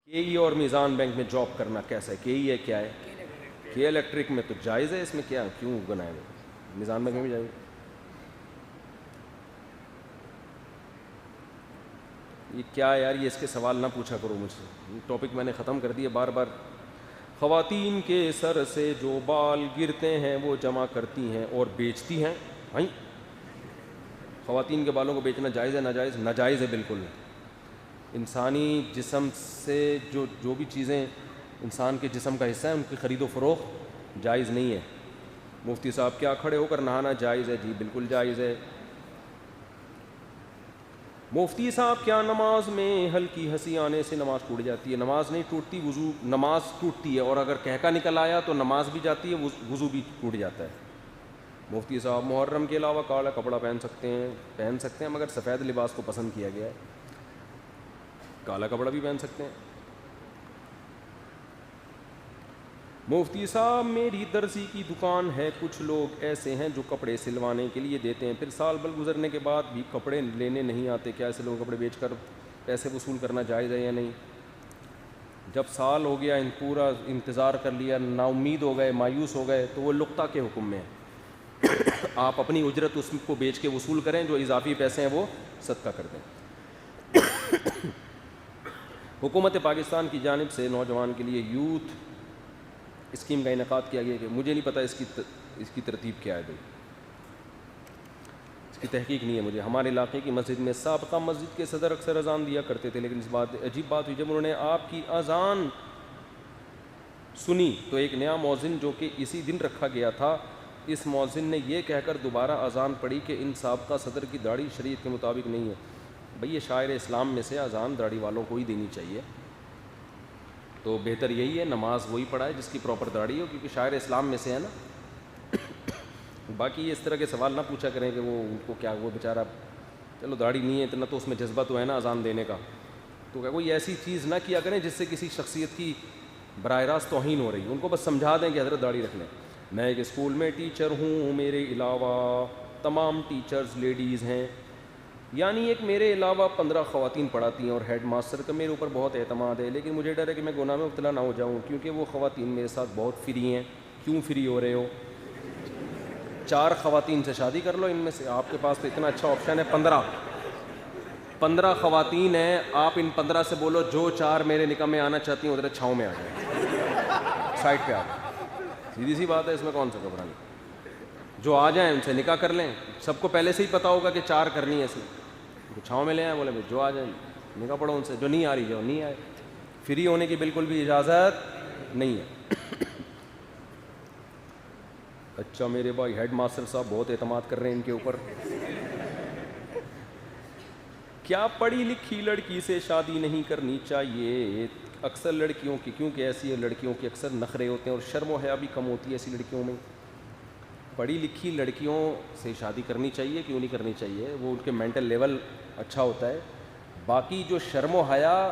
کے ای اور میزان بینک میں جاب کرنا کیسا ہے؟ کے ای ہے کیا ہے؟ کے الیکٹرک میں تو جائز ہے، اس میں کیا کیوں گناہ ہے؟ میزان بینک میں بھی جائز ہے۔ یہ کیا ہے یار، یہ اس کے سوال نہ پوچھا کرو مجھ سے، ٹاپک میں نے ختم کر دیا بار بار۔ خواتین کے سر سے جو بال گرتے ہیں وہ جمع کرتی ہیں اور بیچتی ہیں۔ بھائی خواتین کے بالوں کو بیچنا جائز ہے ناجائز؟ ناجائز ہے بالکل۔ انسانی جسم سے جو بھی چیزیں انسان کے جسم کا حصہ ہے ان کی خرید و فروخت جائز نہیں ہے۔ مفتی صاحب کیا کھڑے ہو کر نہانا جائز ہے؟ جی بالکل جائز ہے۔ مفتی صاحب کیا نماز میں ہلکی ہنسی آنے سے نماز ٹوٹ جاتی ہے؟ نماز نہیں ٹوٹتی، وضو نماز ٹوٹتی ہے، اور اگر کہکا نکل آیا تو نماز بھی جاتی ہے، وضو بھی ٹوٹ جاتا ہے۔ مفتی صاحب محرم کے علاوہ کالا کپڑا پہن سکتے ہیں مگر سفید لباس کو پسند کیا گیا ہے، کالا کپڑا بھی پہن سکتے ہیں۔ مفتی صاحب میری درزی کی دکان ہے، کچھ لوگ ایسے ہیں جو کپڑے سلوانے کے لیے دیتے ہیں، پھر سال بھر گزرنے کے بعد بھی کپڑے لینے نہیں آتے، کیا ایسے لوگوں کپڑے بیچ کر پیسے وصول کرنا جائز ہے یا نہیں؟ جب سال ہو گیا، پورا انتظار کر لیا، نا امید ہو گئے، مایوس ہو گئے، تو وہ لقطہ کے حکم میں ہے۔ آپ اپنی اجرت اس کو بیچ کے وصول کریں، جو اضافی پیسے ہیں وہ صدقہ کر دیں۔ حکومت پاکستان کی جانب سے نوجوان کے لیے یوتھ اسکیم کا انعقاد کیا گیا کہ مجھے نہیں پتہ اس کی ترتیب کیا ہے بھائی، اس کی تحقیق نہیں ہے مجھے۔ ہمارے علاقے کی مسجد میں سابقہ مسجد کے صدر اکثر اذان دیا کرتے تھے، لیکن اس بات عجیب بات ہوئی، جب انہوں نے آپ کی اذان سنی تو ایک نیا مؤذن جو کہ اسی دن رکھا گیا تھا، اس مؤذن نے یہ کہہ کر دوبارہ اذان پڑھی کہ ان سابقہ صدر کی داڑھی شریعت کے مطابق نہیں ہے۔ بھئی یہ شاعر اسلام میں سے اذان داڑھی والوں کو ہی دینی چاہیے، تو بہتر یہی ہے نماز وہی پڑھائے جس کی پراپر داڑھی ہو، کیونکہ شاعر اسلام میں سے ہے نا۔ باقی یہ اس طرح کے سوال نہ پوچھا کریں کہ وہ ان کو کیا، وہ بیچارہ چلو داڑھی نہیں ہے اتنا تو اس میں جذبہ تو ہے نا اذان دینے کا، تو کیا کوئی ایسی چیز نہ کیا کریں جس سے کسی شخصیت کی براہ راست توہین ہو رہی ہے، ان کو بس سمجھا دیں کہ حضرت داڑھی رکھ لیں۔ میں ایک اسکول میں ٹیچر ہوں، میرے علاوہ تمام ٹیچرز لیڈیز ہیں، یعنی ایک میرے علاوہ 15 خواتین پڑھاتی ہیں، اور ہیڈ ماسٹر کا میرے اوپر بہت اعتماد ہے، لیکن مجھے ڈر ہے کہ میں گناہ میں مبتلا نہ ہو جاؤں، کیونکہ وہ خواتین میرے ساتھ بہت فری ہیں۔ کیوں فری ہو رہے ہو؟ 4 خواتین سے شادی کر لو، ان میں سے آپ کے پاس تو اتنا اچھا آپشن ہے، 15 خواتین ہیں، آپ ان 15 سے بولو جو 4 میرے نکاح میں آنا چاہتی ہیں ادھر چھاؤں میں آ جائیں، سائڈ پہ آ جائیں، سیدھی سی بات ہے، اس میں کون سا گھبرانا۔ جو آ جائیں ان سے نکاح کر لیں، سب کو پہلے سے ہی پتہ ہوگا کہ 4 کرنی ہے، ایسی چھاؤں میں لے آئیں، بولے جو آ جائیں نکاح پڑھو ان سے، جو نہیں آ رہی جو نہیں آئے۔ فری ہونے کی بالکل بھی اجازت نہیں ہے۔ اچھا میرے بھائی ہیڈ ماسٹر صاحب بہت اعتماد کر رہے ہیں ان کے اوپر۔ کیا پڑھی لکھی لڑکی سے شادی نہیں کرنی چاہیے؟ اکثر لڑکیوں کی، کیونکہ ایسی لڑکیوں کے اکثر نخرے ہوتے ہیں اور شرم و حیا بھی کم ہوتی ہے ایسی لڑکیوں میں۔ پڑھی لکھی لڑکیوں سے شادی کرنی چاہیے، کیوں نہیں کرنی چاہیے؟ وہ ان کے مینٹل لیول اچھا ہوتا ہے۔ باقی جو شرم و حیا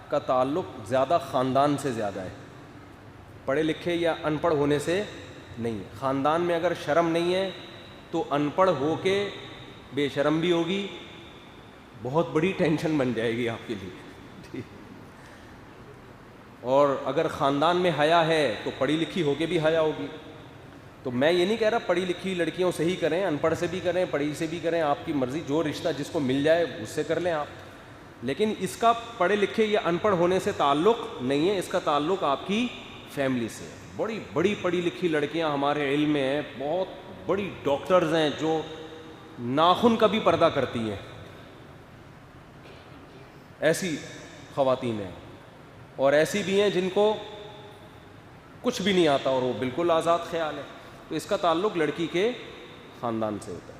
کا تعلق زیادہ خاندان سے زیادہ ہے، پڑھے لکھے یا ان پڑھ ہونے سے نہیں ہے۔ خاندان میں اگر شرم نہیں ہے تو ان پڑھ ہو کے بے شرم بھی ہوگی، بہت بڑی ٹینشن بن جائے گی آپ کے لیے۔ اور اگر خاندان میں حیا ہے تو پڑھی لکھی ہو کے بھی حیا ہوگی۔ تو میں یہ نہیں کہہ رہا پڑھی لکھی لڑکیوں سے ہی کریں، ان پڑھ سے بھی کریں، پڑھی سے بھی کریں، آپ کی مرضی، جو رشتہ جس کو مل جائے اس سے کر لیں آپ، لیکن اس کا پڑھے لکھے یا ان پڑھ ہونے سے تعلق نہیں ہے، اس کا تعلق آپ کی فیملی سے ہے۔ بڑی بڑی پڑھی لکھی لڑکیاں ہمارے علم میں ہیں، بہت بڑی ڈاکٹرز ہیں جو ناخن کا بھی پردہ کرتی ہیں، ایسی خواتین ہیں، اور ایسی بھی ہیں جن کو کچھ بھی نہیں آتا اور وہ بالکل آزاد خیال ہے۔ تو اس کا تعلق لڑکی کے خاندان سے ہوتا ہے۔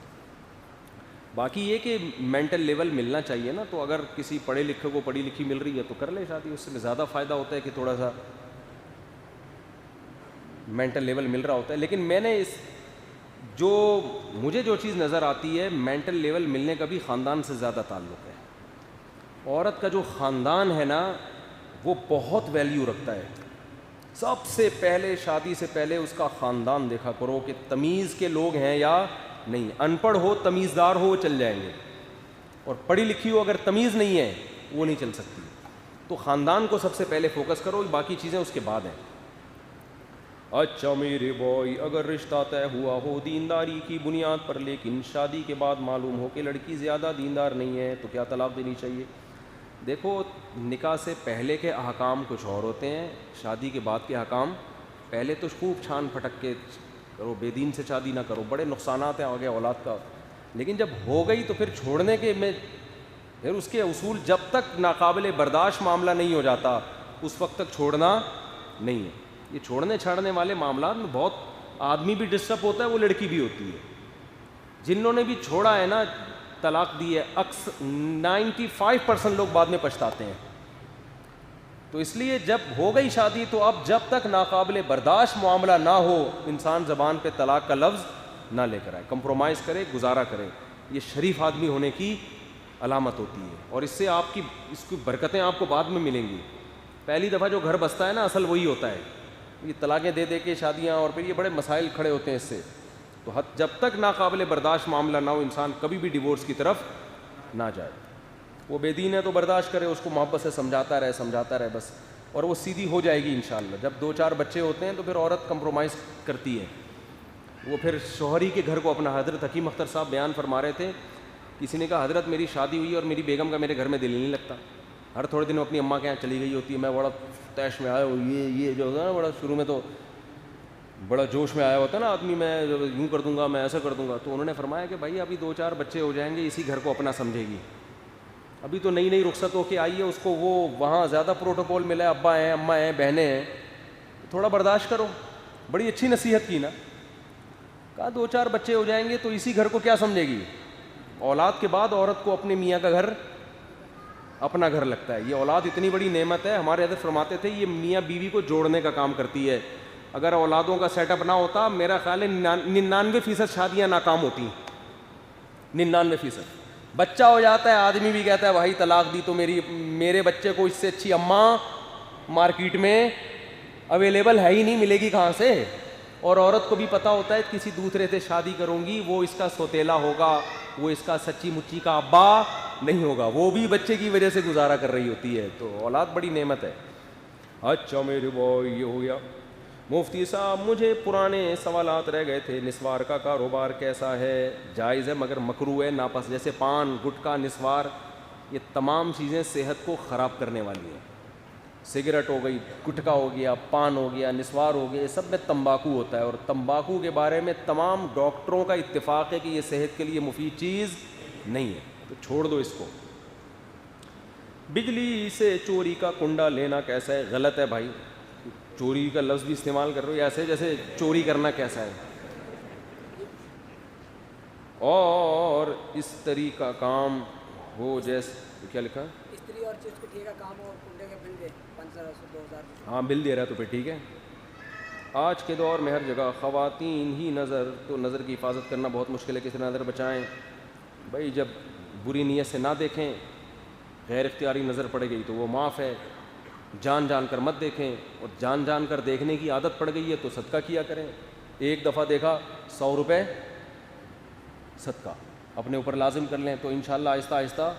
باقی یہ کہ مینٹل لیول ملنا چاہیے نا، تو اگر کسی پڑھے لکھے کو پڑھی لکھی مل رہی ہے تو کر لے شادی، اس سے زیادہ فائدہ ہوتا ہے کہ تھوڑا سا مینٹل لیول مل رہا ہوتا ہے۔ لیکن میں نے مجھے جو چیز نظر آتی ہے، مینٹل لیول ملنے کا بھی خاندان سے زیادہ تعلق ہے۔ عورت کا جو خاندان ہے نا وہ بہت ویلیو رکھتا ہے۔ سب سے پہلے شادی سے پہلے اس کا خاندان دیکھا کرو کہ تمیز کے لوگ ہیں یا نہیں، ان پڑھ ہو تمیزدار ہو وہ چل جائیں گے، اور پڑھی لکھی ہو اگر تمیز نہیں ہے وہ نہیں چل سکتی۔ تو تو خاندان کو سب سے پہلے فوکس کرو, باقی چیزیں اس کے بعد ہیں. اچھا میرے بھائی, اگر رشتہ طے ہوا ہو دینداری کی بنیاد پر لیکن شادی کے بعد معلوم ہو کہ لڑکی زیادہ دیندار نہیں ہے تو کیا طلاق دینی چاہیے؟ دیکھو, نکاح سے پہلے کے احکام کچھ اور ہوتے ہیں, شادی کے بعد کے احکام. پہلے تو خوب چھان پھٹک کے کرو, بے دین سے شادی نہ کرو, بڑے نقصانات ہیں آگے اولاد کا. لیکن جب ہو گئی تو پھر چھوڑنے کے میں پھر اس کے اصول, جب تک ناقابل برداشت معاملہ نہیں ہو جاتا اس وقت تک چھوڑنا نہیں ہے. یہ چھوڑنے چھاڑنے والے معاملات میں بہت آدمی بھی ڈسٹرب ہوتا ہے, وہ لڑکی بھی ہوتی ہے. جنہوں نے بھی چھوڑا ہے نا, طلاق دی ہے, 95% لوگ بعد میں پچھتاتے ہیں. تو اس لیے جب ہو گئی شادی تو اب جب تک ناقابل برداشت معاملہ نہ ہو انسان زبان پہ طلاق کا لفظ نہ لے کر آئے, کمپرومائز کرے, گزارا کرے. یہ شریف آدمی ہونے کی علامت ہوتی ہے, اور اس سے آپ کی اس کی برکتیں آپ کو بعد میں ملیں گی. پہلی دفعہ جو گھر بستا ہے نا, اصل وہی ہوتا ہے. یہ طلاقیں دے دے کے شادیاں, اور پھر یہ بڑے مسائل کھڑے ہوتے ہیں اس سے. تو جب تک ناقابل برداشت معاملہ نہ ہو انسان کبھی بھی ڈیورس کی طرف نہ جائے. وہ بے دین ہے تو برداشت کرے, اس کو محبت سے سمجھاتا رہے بس, اور وہ سیدھی ہو جائے گی انشاءاللہ. جب 2-4 بچے ہوتے ہیں تو پھر عورت کمپرومائز کرتی ہے. وہ پھر شوہری کے گھر کو اپنا, حضرت حکیم اختر صاحب بیان فرما رہے تھے, کسی نے کہا حضرت میری شادی ہوئی اور میری بیگم کا میرے گھر میں دل نہیں لگتا, ہر تھوڑے دن اپنی اماں کے یہاں چلی گئی ہوتی ہے, میں بڑا تیش میں آیا ہوں, یہ جو ہوتا ہے نا, بڑا شروع میں تو بڑا جوش میں آیا ہوتا ہے نا آدمی, میں یوں کر دوں گا, میں ایسا کر دوں گا. تو انہوں نے فرمایا کہ بھائی ابھی 2-4 بچے ہو جائیں گے, اسی گھر کو اپنا سمجھے گی. ابھی تو نئی رخصت ہو کے آئی ہے, اس کو وہ وہاں زیادہ پروٹوکول ملا ہے, ابا ہیں, اماں ہیں, بہنیں ہیں, تھوڑا برداشت کرو. بڑی اچھی نصیحت کی نا. کہا 2-4 بچے ہو جائیں گے تو اسی گھر کو کیا سمجھے گی. اولاد کے بعد عورت کو اپنے میاں کا گھر اپنا گھر لگتا ہے. یہ اولاد اتنی بڑی نعمت ہے. ہمارے حضرت فرماتے تھے یہ میاں بیوی کو جوڑنے کا کام کرتی ہے. اگر اولادوں کا سیٹ اپ نہ ہوتا, میرا خیال ہے 99% شادیاں ناکام ہوتی. 99%. بچہ ہو جاتا ہے, آدمی بھی کہتا ہے بھائی طلاق دی تو میرے بچے کو اس سے اچھی اماں مارکیٹ میں اویلیبل ہے ہی نہیں, ملے گی کہاں سے. اور عورت کو بھی پتہ ہوتا ہے کسی دوسرے سے شادی کروں گی, وہ اس کا سوتیلا ہوگا, وہ اس کا سچی مچی کا ابا نہیں ہوگا, وہ بھی بچے کی وجہ سے گزارا کر رہی ہوتی ہے. تو اولاد بڑی نعمت ہے. اچھا میرے بھائی, یہ ہو گیا. مفتی صاحب مجھے پرانے سوالات رہ گئے تھے. نسوار کا کاروبار کیسا ہے؟ جائز ہے مگر مکروہ ہے, ناپسند. جیسے پان, گٹکا, نسوار, یہ تمام چیزیں صحت کو خراب کرنے والی ہیں. سگریٹ ہو گئی, گٹکا ہو گیا, پان ہو گیا, نسوار ہو گیا, یہ سب میں تمباکو ہوتا ہے. اور تمباکو کے بارے میں تمام ڈاکٹروں کا اتفاق ہے کہ یہ صحت کے لیے مفید چیز نہیں ہے, تو چھوڑ دو اس کو. بجلی سے چوری کا کنڈا لینا کیسا ہے؟ غلط ہے بھائی. چوری کا لفظ بھی استعمال کر رہے ہو ایسے جیسے چوری کرنا کیسا ہے. اور اس طریقہ کام ہو جیسے کیا لکھا, استری اور چیز کو ٹھیک ہے کام اور کنڈے کے بل دے 500-2000. ہاں بل دے رہا ہے تو پھر ٹھیک ہے. آج کے دور میں ہر جگہ خواتین ہی نظر, تو نظر کی حفاظت کرنا بہت مشکل ہے. کسی نظر بچائیں بھائی, جب بری نیت سے نہ دیکھیں, غیر اختیاری نظر پڑ گئی تو وہ معاف ہے. جان جان کر مت دیکھیں, اور جان جان کر دیکھنے کی عادت پڑ گئی ہے تو صدقہ کیا کریں. ایک دفعہ دیکھا 100 روپے صدقہ اپنے اوپر لازم کر لیں, تو انشاءاللہ آہستہ آہستہ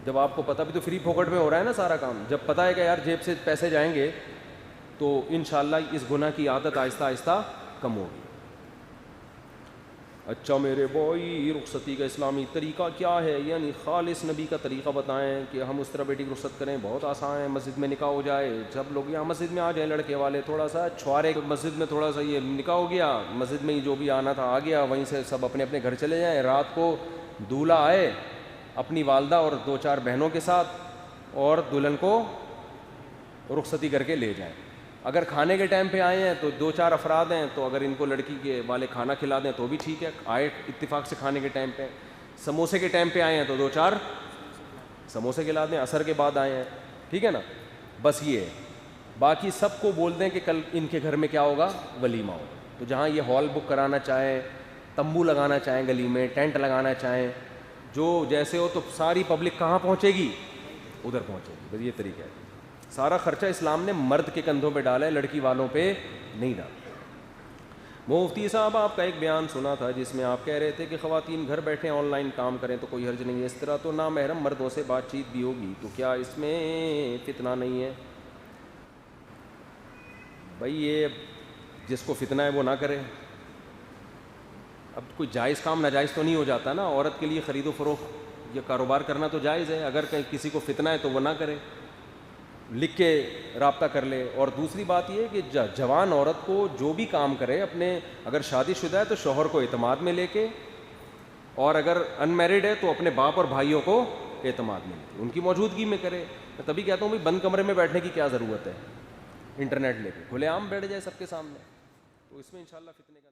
جب آپ کو پتہ بھی تو فری پھوکٹ میں ہو رہا ہے نا سارا کام, جب پتہ ہے کہ یار جیب سے پیسے جائیں گے تو انشاءاللہ اس گناہ کی عادت آہستہ آہستہ کم ہوگی. اچھا میرے بھائی, رخصتی کا اسلامی طریقہ کیا ہے؟ یعنی خالص نبی کا طریقہ بتائیں کہ ہم اس طرح بیٹی کی رخصت کریں. بہت آسان ہے, مسجد میں نکاح ہو جائے, جب لوگ یہاں مسجد میں آ جائیں لڑکے والے, تھوڑا سا چھوارے مسجد میں تھوڑا سا یہ نکاح ہو گیا, مسجد میں ہی جو بھی آنا تھا آ گیا, وہیں سے سب اپنے اپنے گھر چلے جائیں. رات کو دولہا آئے اپنی والدہ اور 2-4 بہنوں کے ساتھ, اور دلہن کو رخصتی کر کے لے جائیں. اگر کھانے کے ٹائم پہ آئے ہیں تو 2-4 افراد ہیں, تو اگر ان کو لڑکی کے والے کھانا کھلا دیں تو بھی ٹھیک ہے, آئے اتفاق سے کھانے کے ٹائم پہ. سموسے کے ٹائم پہ آئے ہیں تو 2-4 سموسے کھلا دیں. عصر کے بعد آئے ہیں, ٹھیک ہے نا, بس یہ ہے. باقی سب کو بول دیں کہ کل ان کے گھر میں کیا ہوگا, ولیمہ ہوگا. تو جہاں یہ ہال بک کرانا چاہیں, تمبو لگانا چاہیں گلی میں, ٹینٹ لگانا چاہیں, جو جیسے ہو, تو ساری پبلک کہاں پہنچے گی, ادھر پہنچے گی. بس یہ طریقہ ہے. سارا خرچہ اسلام نے مرد کے کندھوں پہ ڈالا ہے, لڑکی والوں پہ نہیں ڈالا. مفتی صاحب آپ کا ایک بیان سنا تھا جس میں آپ کہہ رہے تھے کہ خواتین گھر بیٹھے آن لائن کام کریں تو کوئی حرج نہیں ہے، اس طرح تو نامحرم مردوں سے بات چیت بھی ہوگی، تو کیا اس میں فتنہ نہیں ہے؟ بھائی یہ جس کو فتنہ ہے وہ نہ کرے. اب کوئی جائز کام ناجائز تو نہیں ہو جاتا نا. عورت کے لیے خرید و فروخت یا کاروبار کرنا تو جائز ہے. اگر کسی کو فتنہ ہے تو وہ نہ کرے, لکھ کے رابطہ کر لے. اور دوسری بات یہ ہے کہ جوان عورت کو جو بھی کام کرے اپنے, اگر شادی شدہ ہے تو شوہر کو اعتماد میں لے کے, اور اگر ان میرڈ ہے تو اپنے باپ اور بھائیوں کو اعتماد میں لے کے ان کی موجودگی میں کرے. میں تبھی کہتا ہوں بھائی بند کمرے میں بیٹھنے کی کیا ضرورت ہے, انٹرنیٹ لے کے کھلے عام بیٹھ جائے سب کے سامنے, تو اس میں انشاءاللہ فتنے کا